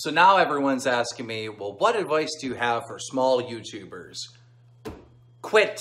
So now everyone's asking me, well, what advice do you have for small YouTubers? Quit.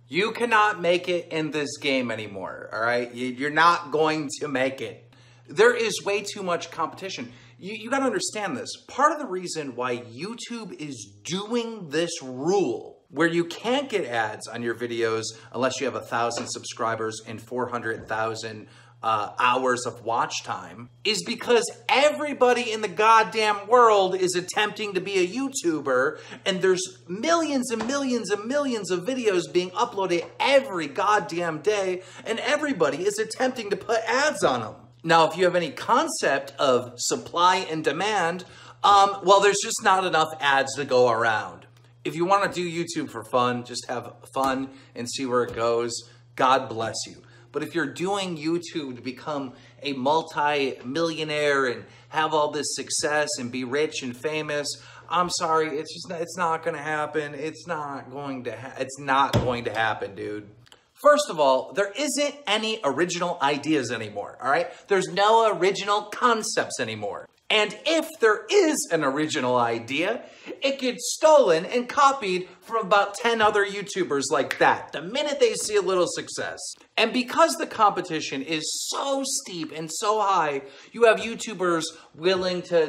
You cannot make it in this game anymore, all right? You're not going to make it. There is way too much competition. You got to understand this. Part of the reason why YouTube is doing this rule where you can't get ads on your videos unless you have 1,000 subscribers and 400,000 hours of watch time is because everybody in the goddamn world is attempting to be a YouTuber, and there's millions and millions and millions of videos being uploaded every goddamn day, and everybody is attempting to put ads on them. Now, if you have any concept of supply and demand, well, there's just not enough ads to go around. If you want to do YouTube for fun, just have fun and see where it goes. God bless you. But if you're doing YouTube to become a multi-millionaire and have all this success and be rich and famous, I'm sorry, it's not going to happen. It's not going to happen, dude. First of all, there isn't any original ideas anymore, all right? There's no original concepts anymore. And if there is an original idea, it gets stolen and copied from about 10 other YouTubers like that, the minute they see a little success. And because the competition is so steep and so high, you have YouTubers willing to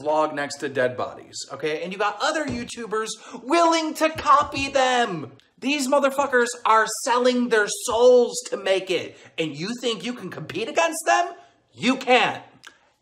vlog next to dead bodies, okay? And you got other YouTubers willing to copy them. These motherfuckers are selling their souls to make it. And you think you can compete against them? You can't.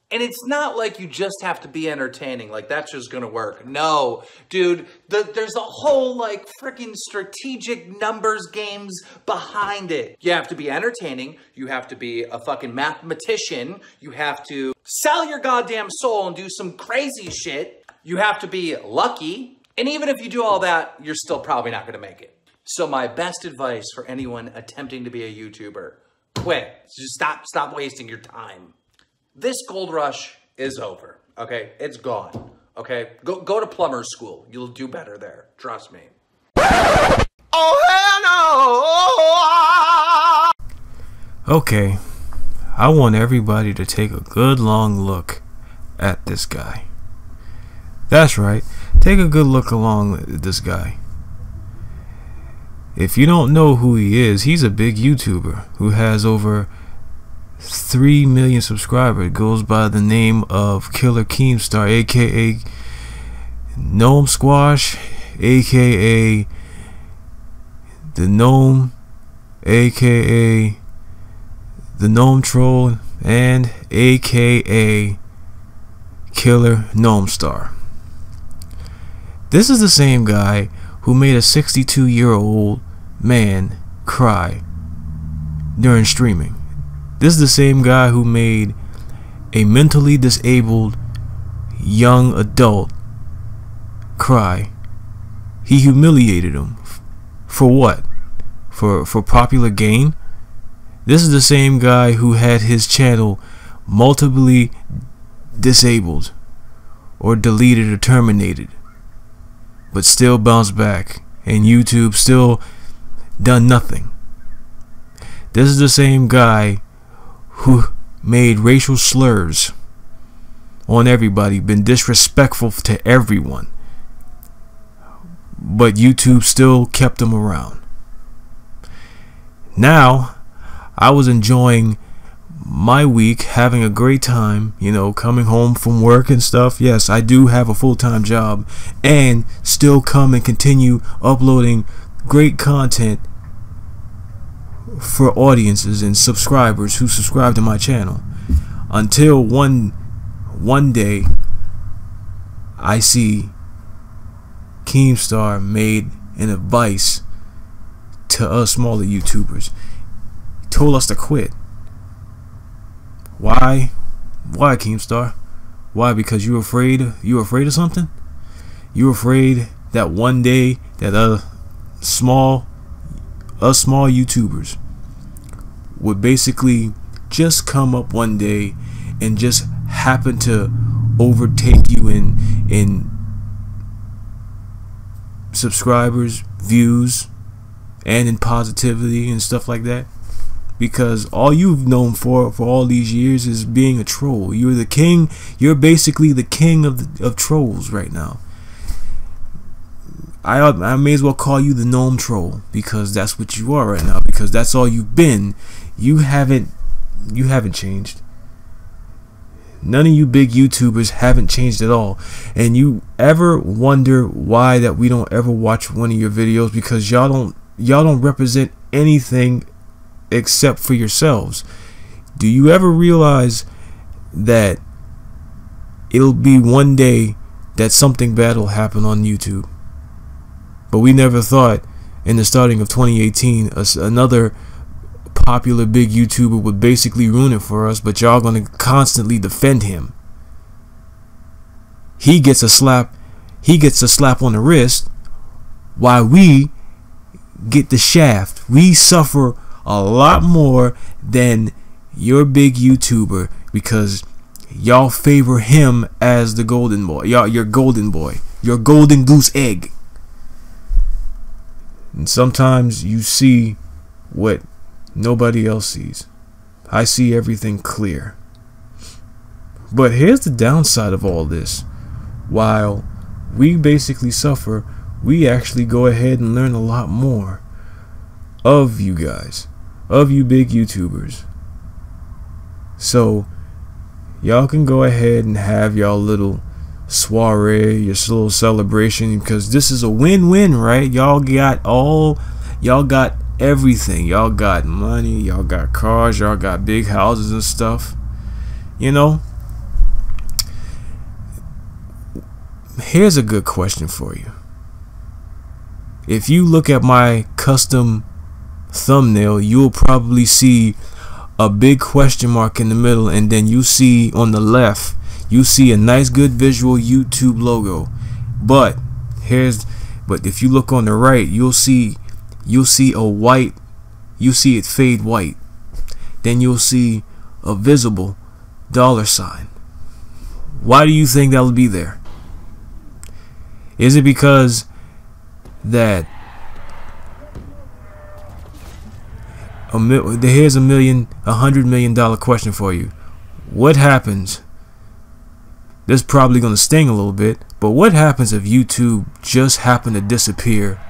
And it's not like you just have to be entertaining, like that's just gonna work. No, dude, there's a whole like freaking strategic numbers games behind it. You have to be entertaining, you have to be a fucking mathematician, you have to sell your goddamn soul and do some crazy shit, you have to be lucky, and even if you do all that, you're still probably not gonna make it. So my best advice for anyone attempting to be a YouTuber, quit. Just stop wasting your time. This gold rush is over, okay? It's gone, okay? Go to plumber school. You'll do better there. Trust me. Oh, hell no! Okay, I want everybody to take a good long look at this guy. That's right. Take a good look along at this guy. If you don't know who he is, he's a big YouTuber who has over 3 million subscribers. Goes by the name of Killer Keemstar, aka Gnome Squash, aka the Gnome, aka the Gnome Troll, and aka Killer Gnome Star. This is the same guy who made a 62-year-old man cry during streaming. This is the same guy who made a mentally disabled young adult cry. He humiliated him. For what? For popular gain? This is the same guy who had his channel multiply disabled or deleted or terminated, but still bounced back, and YouTube still done nothing. This is the same guy who made racial slurs on everybody, been disrespectful to everyone, but YouTube still kept him around. Now, I was enjoying my week, having a great time, you know, coming home from work and stuff. Yes, I do have a full-time job and still come and continue uploading great content for audiences and subscribers who subscribe to my channel, until one day I see Keemstar made an advice to us smaller YouTubers. He told us to quit. Why Keemstar? Why? Because you're afraid of something? You're afraid that one day that us small YouTubers would basically just come up one day and just happen to overtake you in subscribers, views, and in positivity and stuff like that. because all you've known for all these years is being a troll. You're the king. You're basically the king of trolls right now. I may as well call you the gnome troll, because that's what you are right now, because that's all you've been. You haven't changed. None of you big YouTubers haven't changed at all. And you ever wonder why that we don't ever watch one of your videos? Because y'all don't represent anything except for yourselves. Do you ever realize that it'll be one day that something bad will happen on YouTube? But we never thought in the starting of 2018 another popular big YouTuber would basically ruin it for us, but y'all gonna constantly defend him. He gets a slap on the wrist while we get the shaft. We suffer a lot more than your big YouTuber, because y'all favor him as the golden boy. Your golden boy, your golden goose egg. And sometimes you see what nobody else sees. I see everything clear. But here's the downside of all this. While we basically suffer, we actually go ahead and learn a lot more of you guys, of you big YouTubers. So y'all can go ahead and have y'all little soiree, your little celebration, because this is a win-win, right? Y'all got everything. Y'all got money, y'all got cars, y'all got big houses and stuff. You know, here's a good question for you. If you look at my custom thumbnail, you'll probably see a big question mark in the middle, and then you see on the left, you see a nice good visual YouTube logo. But if you look on the right, you'll see a white, you see it fade white. Then you'll see a visible $sign. Why do you think that'll be there? Is it because that here's $100 million question for you? What happens? This is probably gonna sting a little bit, but what happens if YouTube just happened to disappear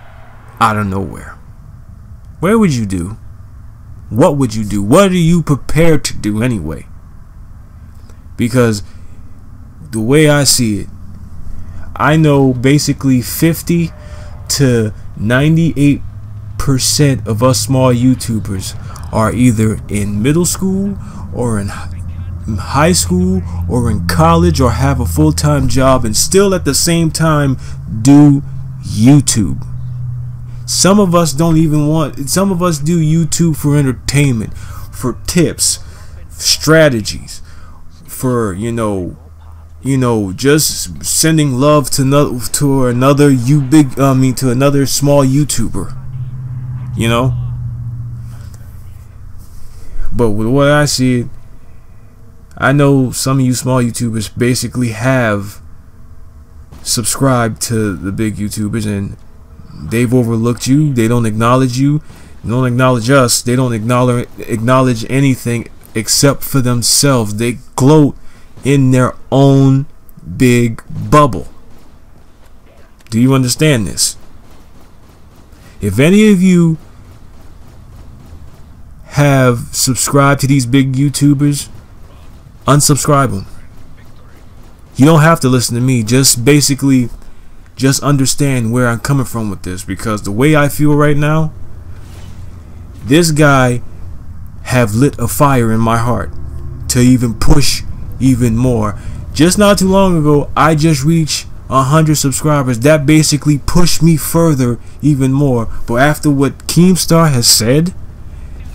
out of nowhere? Where would you do? What would you do? What are you prepared to do anyway? Because the way I see it, I know basically 50 to 98% of us small YouTubers are either in middle school or in high school or in college, or have a full-time job and still at the same time do YouTube. Some of us don't even some of us do YouTube for entertainment, for tips, strategies, for just sending love to another small YouTuber, you know. But with what I see, I know some of you small YouTubers basically have subscribed to the big YouTubers, and they've overlooked you. They don't acknowledge you. They don't acknowledge us. They don't acknowledge anything except for themselves. They gloat in their own big bubble. Do you understand this? If any of you have subscribed to these big YouTubers, unsubscribe them. You don't have to listen to me. Just understand where I'm coming from with this, because the way I feel right now, this guy have lit a fire in my heart to even push even more. Just not too long ago, I just reached 100 subscribers. That basically pushed me further even more. But after what Keemstar has said,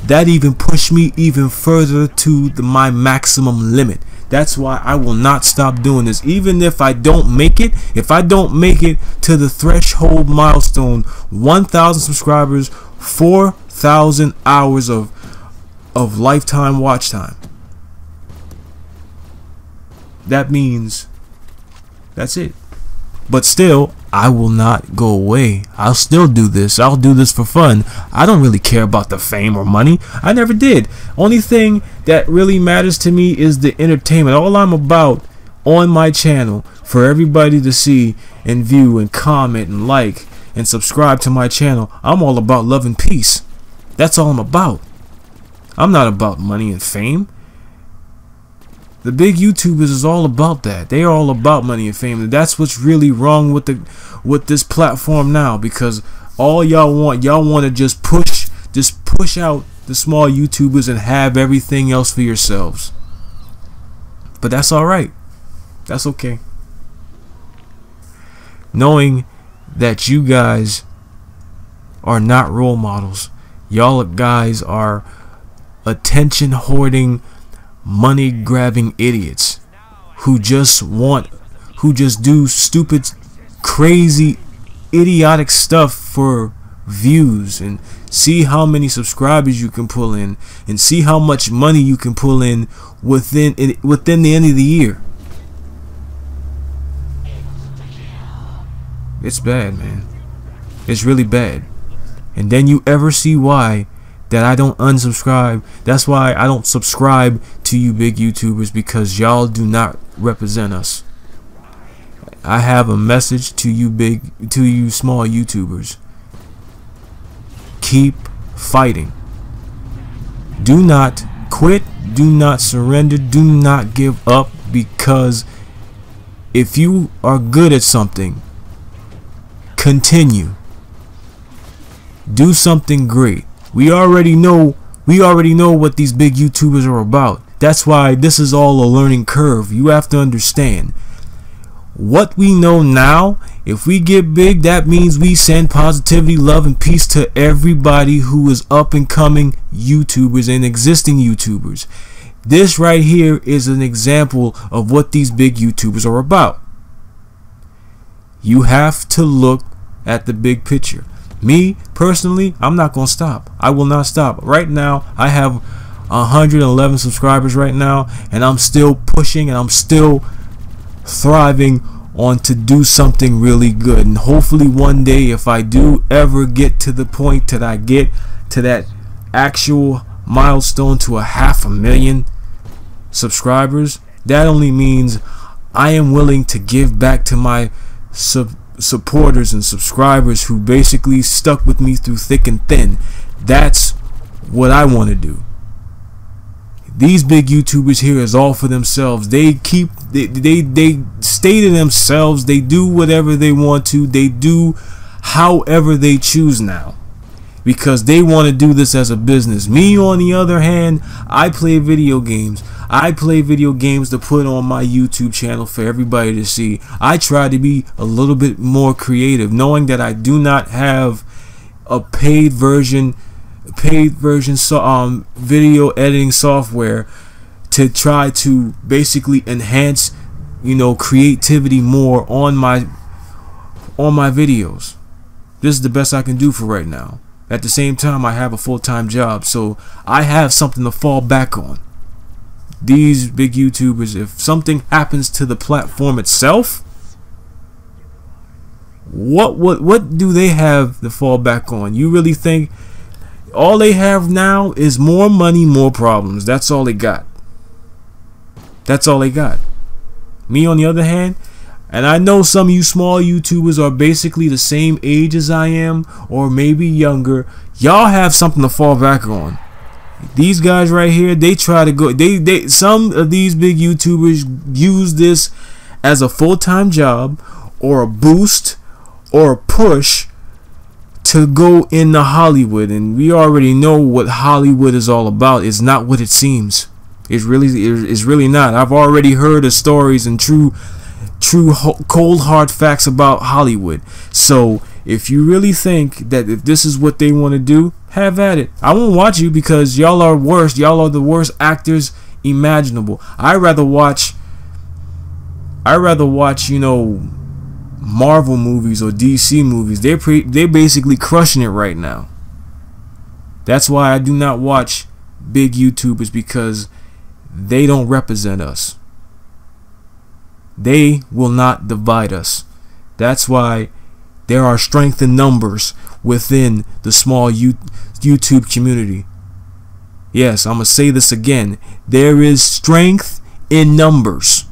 that even pushed me even further to my maximum limit. That's why I will not stop doing this. Even if I don't make it, to the threshold milestone, 1,000 subscribers, 4,000 hours of lifetime watch time. That means that's it. But still, I will not go away. I'll still do this. I'll do this for fun. I don't really care about the fame or money. I never did. Only thing that really matters to me is the entertainment. All I'm about on my channel for everybody to see and view and comment and like and subscribe to my channel. I'm all about love and peace. That's all I'm about. I'm not about money and fame. The big YouTubers is all about that. They are all about money and fame. And that's what's really wrong with this platform now, because all y'all want to just push out the small YouTubers and have everything else for yourselves. But that's all right. That's okay. Knowing that you guys are not role models. Y'all guys are attention hoarding, money grabbing idiots who just do stupid, crazy, idiotic stuff for views and see how many subscribers you can pull in and see how much money you can pull in within the end of the year. It's bad, man. It's really bad. And then you ever see why that I don't unsubscribe? That's why I don't subscribe to you big YouTubers, because y'all do not represent us. I have a message to you small YouTubers. Keep fighting. Do not quit. Do not surrender. Do not give up, because if you are good at something, continue. Do something great. We already know what these big YouTubers are about. That's why this is all a learning curve. You have to understand what we know now. If we get big, that means we send positivity, love, and peace to everybody who is up and coming YouTubers and existing YouTubers. This right here is an example of what these big YouTubers are about. You have to look at the big picture. Me personally, I'm not gonna stop. I will not stop. Right now I have 111 subscribers right now, and I'm still pushing and I'm still thriving on to do something really good. And hopefully one day, if I do ever get to the point that I get to that actual milestone to 500,000 subscribers, that only means I am willing to give back to my supporters and subscribers who basically stuck with me through thick and thin. That's what I want to do. These big YouTubers here is all for themselves. They stay to themselves. They do whatever they want to. They do however they choose now, because they want to do this as a business. Me, on the other hand, I play video games. I play video games to put on my YouTube channel for everybody to see. I try to be a little bit more creative, knowing that I do not have a paid version video editing software to try to basically enhance, creativity more on my videos. This is the best I can do for right now. At the same time, I have a full-time job, so I have something to fall back on. These big YouTubers, if something happens to the platform itself, what do they have to fall back on? You really think all they have now is more money, more problems? That's all they got. That's all they got. Me, on the other hand, and I know some of you small YouTubers are basically the same age as I am, or maybe younger. Y'all have something to fall back on. These guys right here, they try to go. Some of these big YouTubers use this as a full-time job, or a boost, or a push to go into Hollywood. And we already know what Hollywood is all about. It's not what it seems. It's really not. I've already heard of stories and true cold hard facts about Hollywood. So if you really think that if this is what they want to do, have at it. I won't watch you, because y'all are worst. Y'all are the worst actors imaginable. I rather watch Marvel movies or DC movies. They're basically crushing it right now. That's why I do not watch big YouTubers, because they don't represent us. They will not divide us. That's why there are strength in numbers within the small YouTube community. Yes, I'm going to say this again. There is strength in numbers.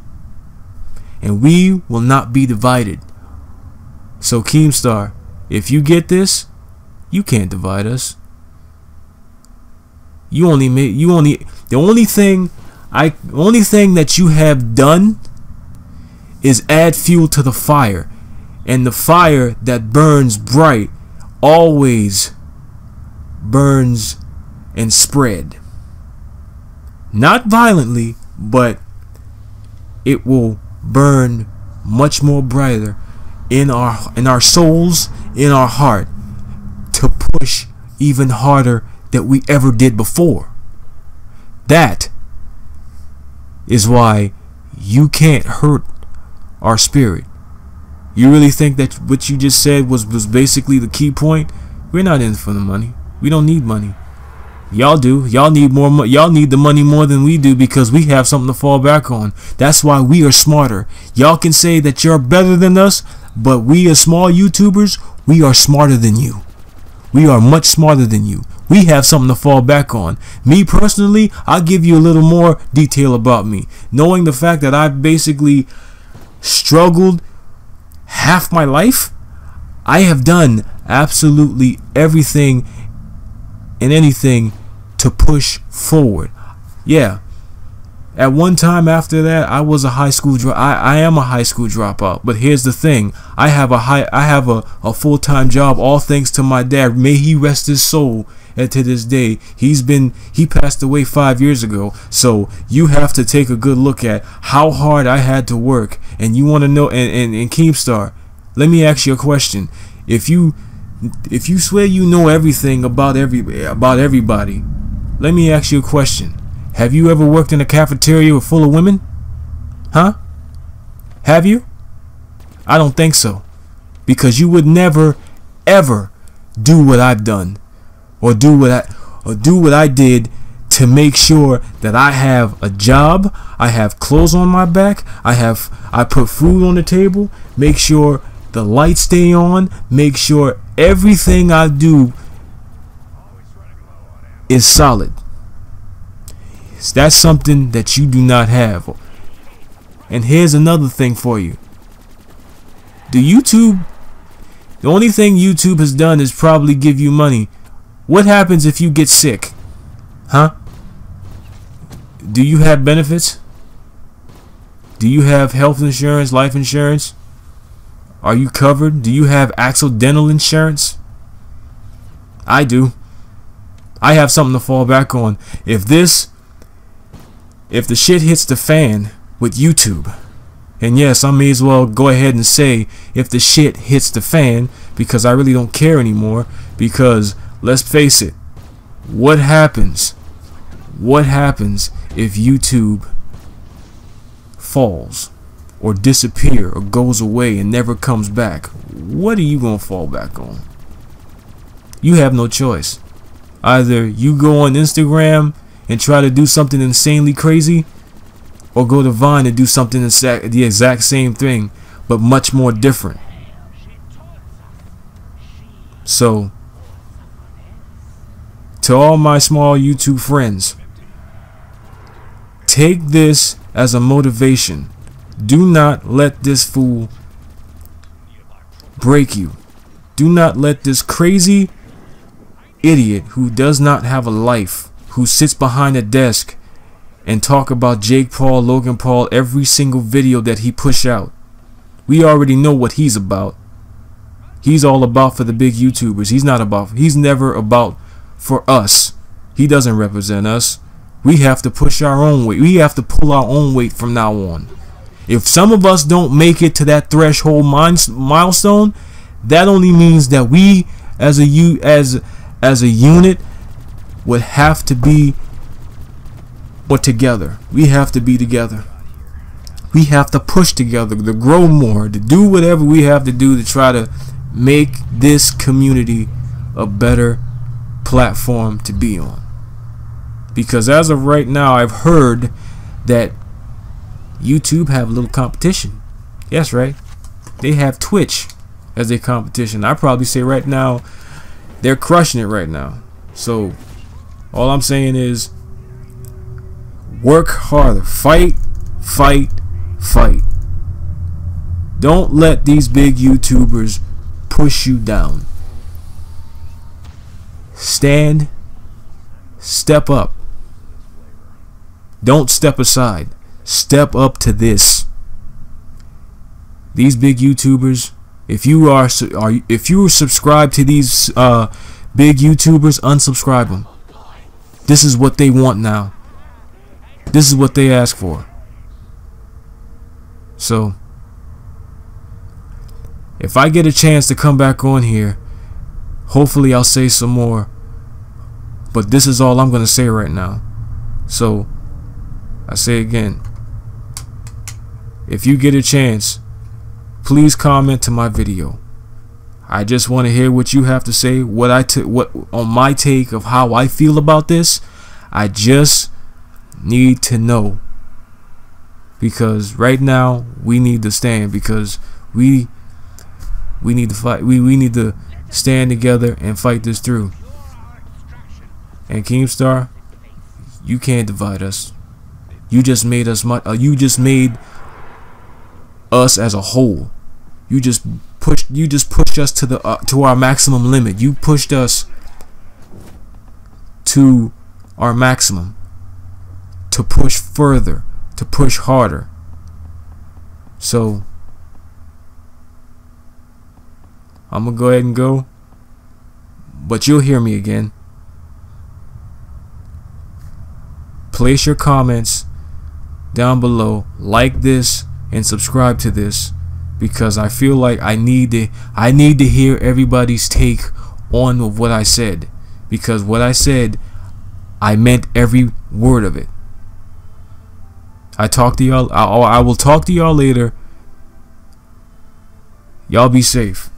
And we will not be divided. So Keemstar, if you get this, you can't divide us. The only thing that you have done is add fuel to the fire. And the fire that burns bright always burns and spread. Not violently, but it will burn much more brighter in our souls, in our heart, to push even harder than we ever did before. That is why you can't hurt our spirit. You really think that what you just said was basically the key point? We're not in for the money. We don't need money. Y'all do. Y'all need more. Y'all need the money more than we do because we have something to fall back on. That's why we are smarter. Y'all can say that you're better than us, but we as small YouTubers, we are smarter than you. We are much smarter than you. We have something to fall back on. Me personally, I'll give you a little more detail about me. Knowing the fact that I've basically struggled half my life, I have done absolutely everything and anything to push forward. Yeah. At one time after that, I was a high school I am a high school dropout. But here's the thing. I have a full-time job, all thanks to my dad. May he rest his soul. And to this day, he passed away 5 years ago. So you have to take a good look at how hard I had to work. And you want to know, and Keemstar, let me ask you a question. If you swear you know everything about everybody, let me ask you a question. Have you ever worked in a cafeteria full of women? Huh? Have you? I don't think so. Because you would never, ever do what I've done. Or do what I did to make sure that I have a job, I have clothes on my back, I put food on the table, make sure the lights stay on, make sure everything I do is solid. That's something that you do not have. And here's another thing for you. The only thing YouTube has done is probably give you money. What happens if you get sick? Huh? Do you have benefits? Do you have health insurance, life insurance? Are you covered? Do you have accidental insurance? I do. I have something to fall back on. If the shit hits the fan with YouTube, and yes, I may as well go ahead and say if the shit hits the fan, because I really don't care anymore, because let's face it, what happens if YouTube falls or disappear or goes away and never comes back? What are you gonna fall back on? You have no choice. Either you go on Instagram and try to do something insanely crazy, or go to Vine and do something the exact same thing, but much more different. So, to all my small YouTube friends, take this as a motivation. Do not let this fool break you. Do not let this crazy idiot who does not have a life, who sits behind a desk and talk about Jake Paul, Logan Paul, every single video that he push out. We already know what he's about. He's all about for the big YouTubers. He's never about for us. He doesn't represent us. We have to push our own weight. We have to pull our own weight from now on. If some of us don't make it to that threshold milestone, that only means that we as a unit would have to be together. We have to be together. We have to push together, to grow more, to do whatever we have to do to try to make this community a better platform to be on. Because as of right now, I've heard that YouTube have a little competition. Yes, right? They have Twitch as their competition. I probably say right now they're crushing it right now. So all I'm saying is work harder. Fight, fight, fight. Don't let these big YouTubers push you down. Stand, step up. Don't step aside. Step up to this. These big YouTubers, if you are subscribed to these big YouTubers, unsubscribe them. This is what they want now. This is what they ask for. So if I get a chance to come back on here, hopefully I'll say some more. But this is all I'm going to say right now. So I say again, if you get a chance, please comment to my video. I just want to hear what you have to say, what on my take of how I feel about this. I just need to know, because right now we need to stand, because we need to fight. We need to stand together and fight this through. And Keemstar, you can't divide us. You just made us. You just made us as a whole. You just pushed us to our maximum limit. You pushed us to our maximum, to push further, to push harder. So I'm gonna go ahead and go, but you'll hear me again. Place your comments down below, like this and subscribe to this, because I feel like I need to hear everybody's take on what I said, because what I said, I meant every word of it. I will talk to y'all later. Y'all be safe.